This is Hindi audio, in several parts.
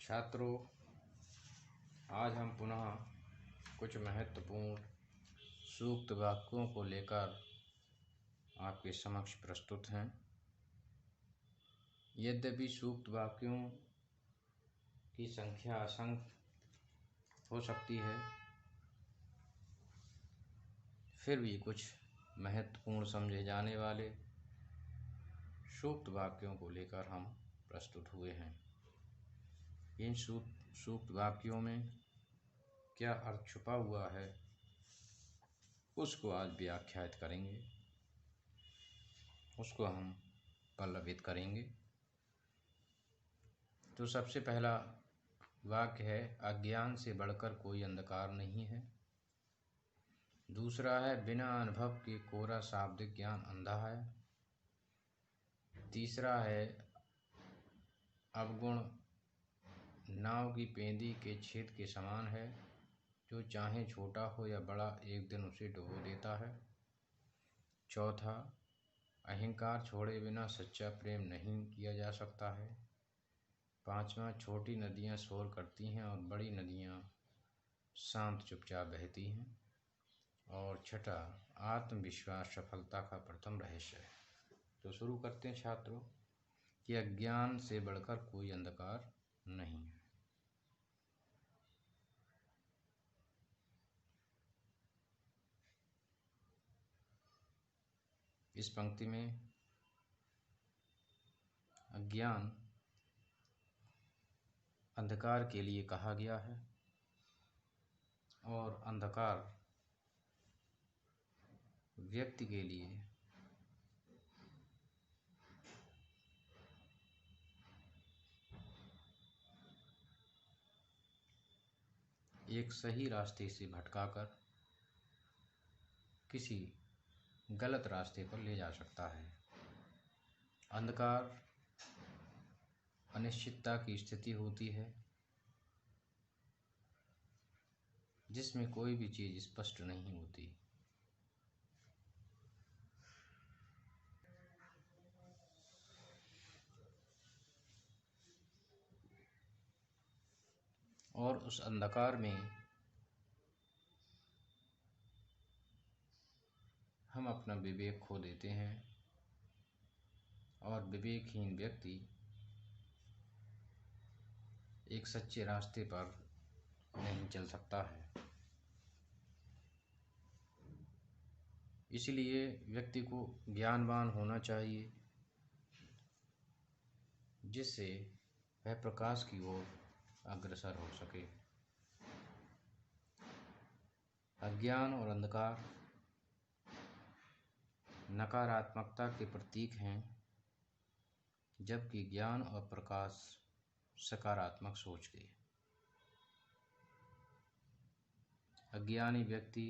छात्रों, आज हम पुनः कुछ महत्वपूर्ण सूक्त वाक्यों को लेकर आपके समक्ष प्रस्तुत हैं। यद्यपि सूक्त वाक्यों की संख्या असंख्य हो सकती है, फिर भी कुछ महत्वपूर्ण समझे जाने वाले सूक्त वाक्यों को लेकर हम प्रस्तुत हुए हैं। इन सूक्त वाक्यों में क्या अर्थ छुपा हुआ है, उसको आज व्याख्यात करेंगे, उसको हम पल्लवित करेंगे। तो सबसे पहला वाक्य है, अज्ञान से बढ़कर कोई अंधकार नहीं है। दूसरा है, बिना अनुभव के कोरा शाब्दिक ज्ञान अंधा है। तीसरा है, अवगुण नाव की पेंदी के छेद के समान है, जो चाहे छोटा हो या बड़ा एक दिन उसे डुबो देता है। चौथा, अहंकार छोड़े बिना सच्चा प्रेम नहीं किया जा सकता है। पांचवा, छोटी नदियां शोर करती हैं और बड़ी नदियां शांत चुपचाप बहती हैं। और छठा, आत्मविश्वास सफलता का प्रथम रहस्य है। तो शुरू करते हैं छात्रों कि अज्ञान से बढ़कर कोई अंधकार नहीं है। इस पंक्ति में अज्ञान अंधकार के लिए कहा गया है और अंधकार व्यक्ति के लिए एक सही रास्ते से भटकाकर किसी गलत रास्ते पर ले जा सकता है। अंधकार अनिश्चितता की स्थिति होती है, जिसमें कोई भी चीज़ स्पष्ट नहीं होती। और उस अंधकार में हम अपना विवेक खो देते हैं और विवेकहीन व्यक्ति एक सच्चे रास्ते पर नहीं चल सकता है। इसलिए व्यक्ति को ज्ञानवान होना चाहिए, जिससे वह प्रकाश की ओर अग्रसर हो सके। अज्ञान और अंधकार नकारात्मकता के प्रतीक हैं, जबकि ज्ञान और प्रकाश सकारात्मक सोच के। अज्ञानी व्यक्ति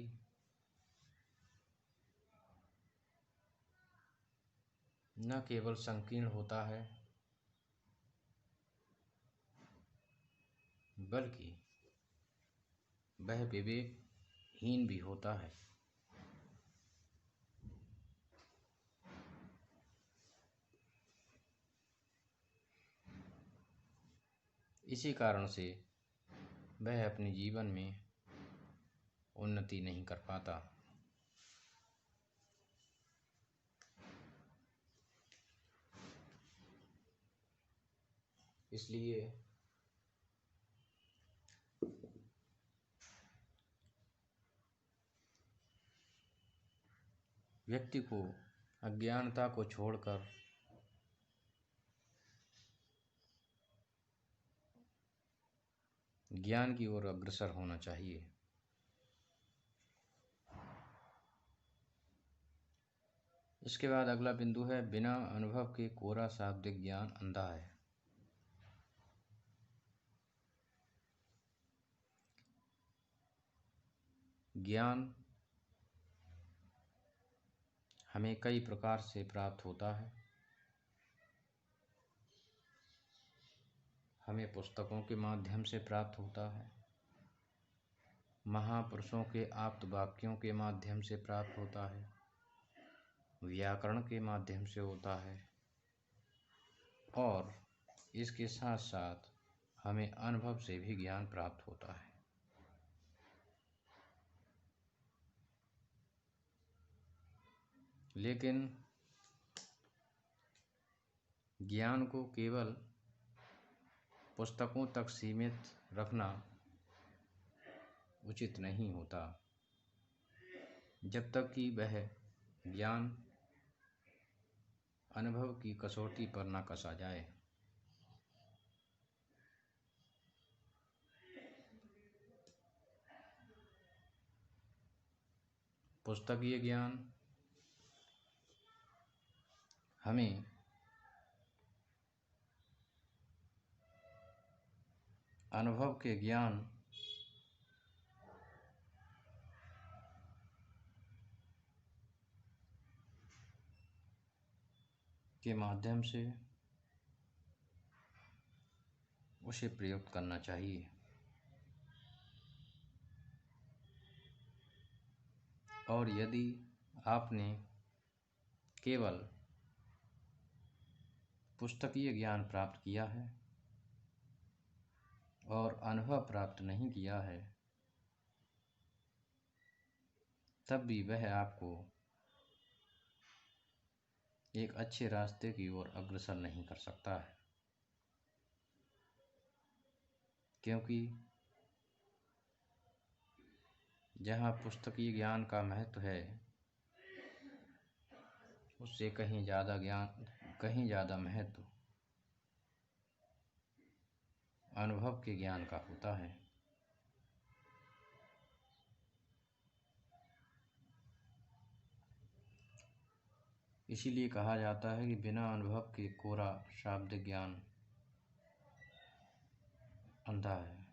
न केवल संकीर्ण होता है, बल्कि वह विवेकहीन भी होता है। इसी कारण से वह अपने जीवन में उन्नति नहीं कर पाता। इसलिए व्यक्ति को अज्ञानता को छोड़कर ज्ञान की ओर अग्रसर होना चाहिए। इसके बाद अगला बिंदु है, बिना अनुभव के कोरा शाब्दिक ज्ञान अंधा है। ज्ञान हमें कई प्रकार से प्राप्त होता है। हमें पुस्तकों के माध्यम से प्राप्त होता है, महापुरुषों के आप्त वाक्यों के माध्यम से प्राप्त होता है, व्याकरण के माध्यम से होता है, और इसके साथ साथ हमें अनुभव से भी ज्ञान प्राप्त होता है। लेकिन ज्ञान को केवल पुस्तकों तक सीमित रखना उचित नहीं होता, जब तक कि वह ज्ञान अनुभव की कसौटी पर न कसा जाए। पुस्तकीय ज्ञान हमें अनुभव के ज्ञान के माध्यम से उसे प्रयुक्त करना चाहिए। और यदि आपने केवल पुस्तकीय ज्ञान प्राप्त किया है और अनुभव प्राप्त नहीं किया है, तब भी वह आपको एक अच्छे रास्ते की ओर अग्रसर नहीं कर सकता है, क्योंकि जहाँ पुस्तकीय ज्ञान का महत्व है, उससे कहीं ज़्यादा महत्व अनुभव के ज्ञान का होता है। इसीलिए कहा जाता है कि बिना अनुभव के कोरा शाब्दिक ज्ञान अंधा है।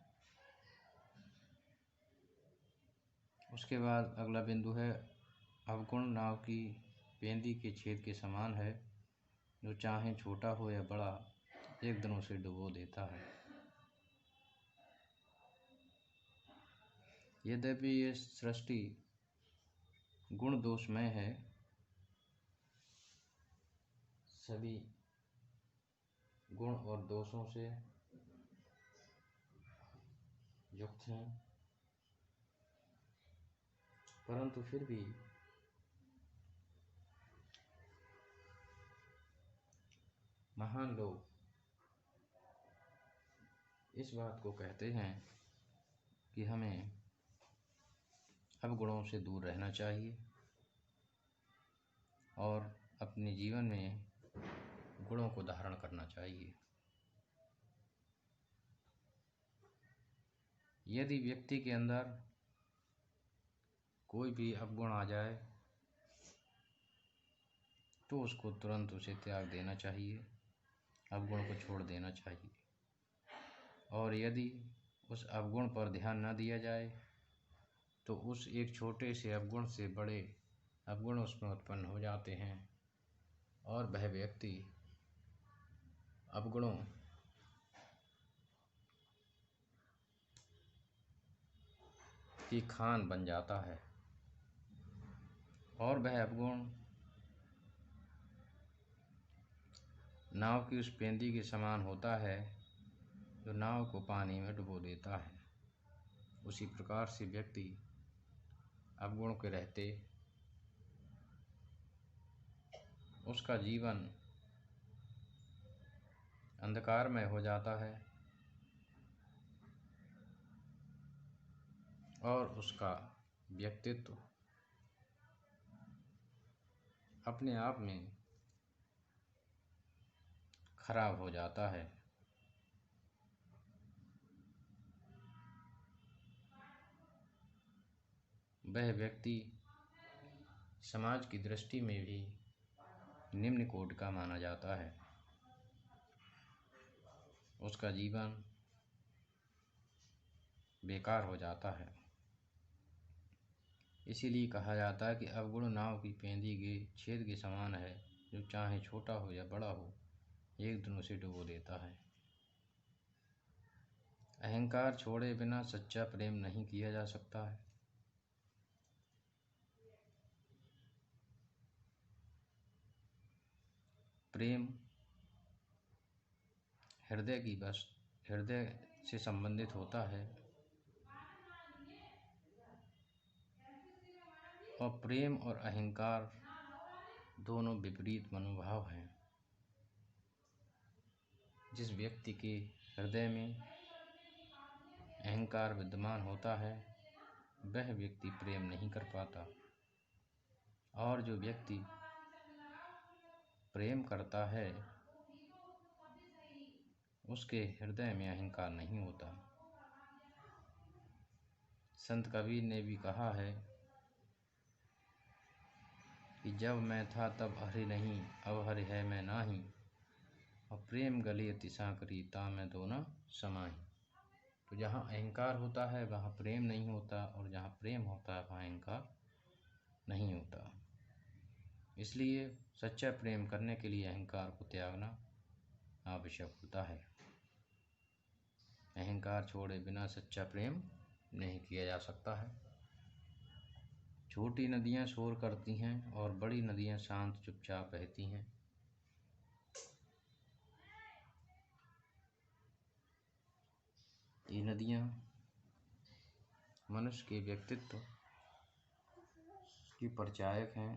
उसके बाद अगला बिंदु है, अवगुण नाव की पेंदी के छेद के समान है, जो चाहे छोटा हो या बड़ा एक दिन उसे डुबो देता है। यद्यपि ये सृष्टि गुण दोषमय है, सभी गुण और दोषों से युक्त हैं, परंतु फिर भी महान लोग इस बात को कहते हैं कि हमें अवगुणों से दूर रहना चाहिए और अपने जीवन में गुणों को धारण करना चाहिए। यदि व्यक्ति के अंदर कोई भी अवगुण आ जाए तो उसको तुरंत उसे त्याग देना चाहिए, अवगुण को छोड़ देना चाहिए। और यदि उस अवगुण पर ध्यान न दिया जाए तो उस एक छोटे से अवगुण से बड़े अवगुण उसमें उत्पन्न हो जाते हैं और वह व्यक्ति अवगुणों की खान बन जाता है और वह अवगुण नाव की उस पेंदी के समान होता है जो नाव को पानी में डुबो देता है। उसी प्रकार से व्यक्ति अवगुण के रहते उसका जीवन अंधकारमय हो जाता है और उसका व्यक्तित्व अपने आप में खराब हो जाता है। वह व्यक्ति समाज की दृष्टि में भी निम्न कोटि का माना जाता है। उसका जीवन बेकार हो जाता है। इसीलिए कहा जाता है कि अवगुण नाव की पेंदी के छेद के समान है, जो चाहे छोटा हो या बड़ा हो एक दिन उसे डुबो देता है। अहंकार छोड़े बिना सच्चा प्रेम नहीं किया जा सकता है। प्रेम हृदय की हृदय से संबंधित होता है और प्रेम और अहंकार दोनों विपरीत मनोभाव हैं। जिस व्यक्ति के हृदय में अहंकार विद्यमान होता है वह व्यक्ति प्रेम नहीं कर पाता, और जो व्यक्ति प्रेम करता है उसके हृदय में अहंकार नहीं होता। संत कबीर ने भी कहा है कि जब मैं था तब हरि नहीं, अब हरि है मैं नाही, और प्रेम गली अति सांकरी ता मैं दो न समाही। तो जहाँ अहंकार होता है वहाँ प्रेम नहीं होता, और जहाँ प्रेम होता है वहाँ अहंकार नहीं होता। इसलिए सच्चा प्रेम करने के लिए अहंकार को त्यागना आवश्यक होता है। अहंकार छोड़े बिना सच्चा प्रेम नहीं किया जा सकता है। छोटी नदियाँ शोर करती हैं और बड़ी नदियाँ शांत चुपचाप बहती हैं। ये नदियाँ मनुष्य के व्यक्तित्व की परिचायक हैं।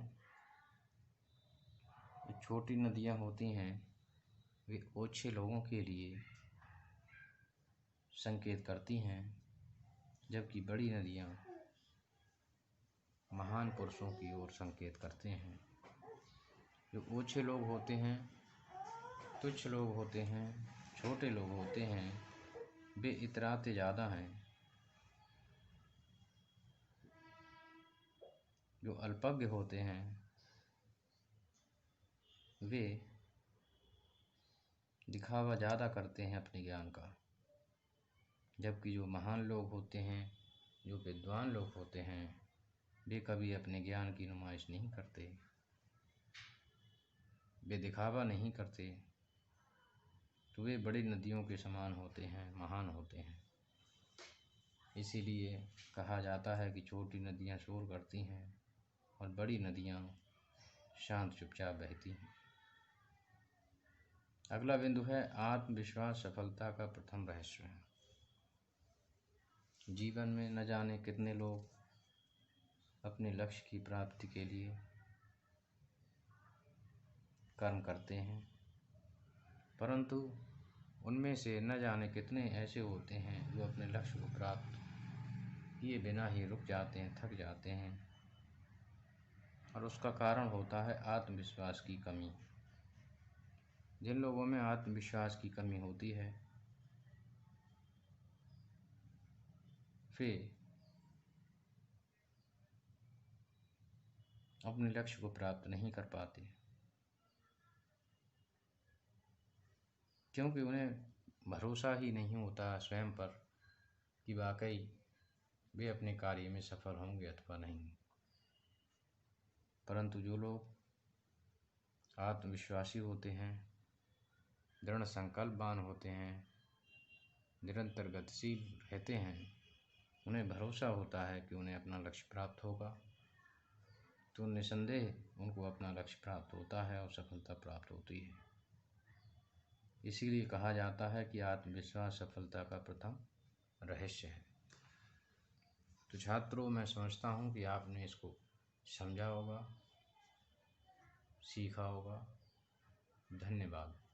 जो छोटी नदियाँ होती हैं वे ओछे लोगों के लिए संकेत करती हैं, जबकि बड़ी नदियाँ महान पुरुषों की ओर संकेत करते हैं। जो ओछे लोग होते हैं, तुच्छ लोग होते हैं, छोटे लोग होते हैं, वे इतराते ज़्यादा हैं। जो अल्पज्ञ होते हैं वे दिखावा ज़्यादा करते हैं अपने ज्ञान का, जबकि जो महान लोग होते हैं, जो विद्वान लोग होते हैं, वे कभी अपने ज्ञान की नुमाइश नहीं करते, वे दिखावा नहीं करते। तो वे बड़ी नदियों के समान होते हैं, महान होते हैं। इसीलिए कहा जाता है कि छोटी नदियाँ शोर करती हैं और बड़ी नदियाँ शांत चुपचाप बहती हैं। अगला बिंदु है आत्मविश्वास सफलता का प्रथम रहस्य है। जीवन में न जाने कितने लोग अपने लक्ष्य की प्राप्ति के लिए कर्म करते हैं, परंतु उनमें से न जाने कितने ऐसे होते हैं जो अपने लक्ष्य को प्राप्त किए बिना ही रुक जाते हैं, थक जाते हैं, और उसका कारण होता है आत्मविश्वास की कमी। जिन लोगों में आत्मविश्वास की कमी होती है वे अपने लक्ष्य को प्राप्त नहीं कर पाते, क्योंकि उन्हें भरोसा ही नहीं होता स्वयं पर कि वाकई वे अपने कार्य में सफल होंगे अथवा नहीं। परंतु जो लोग आत्मविश्वासी होते हैं, दृढ़ संकल्पवान होते हैं, निरंतर गतिशील रहते हैं, उन्हें भरोसा होता है कि उन्हें अपना लक्ष्य प्राप्त होगा, तो निसंदेह उनको अपना लक्ष्य प्राप्त होता है और सफलता प्राप्त होती है। इसीलिए कहा जाता है कि आत्मविश्वास सफलता का प्रथम रहस्य है। तो छात्रों, मैं समझता हूँ कि आपने इसको समझा होगा, सीखा होगा। धन्यवाद।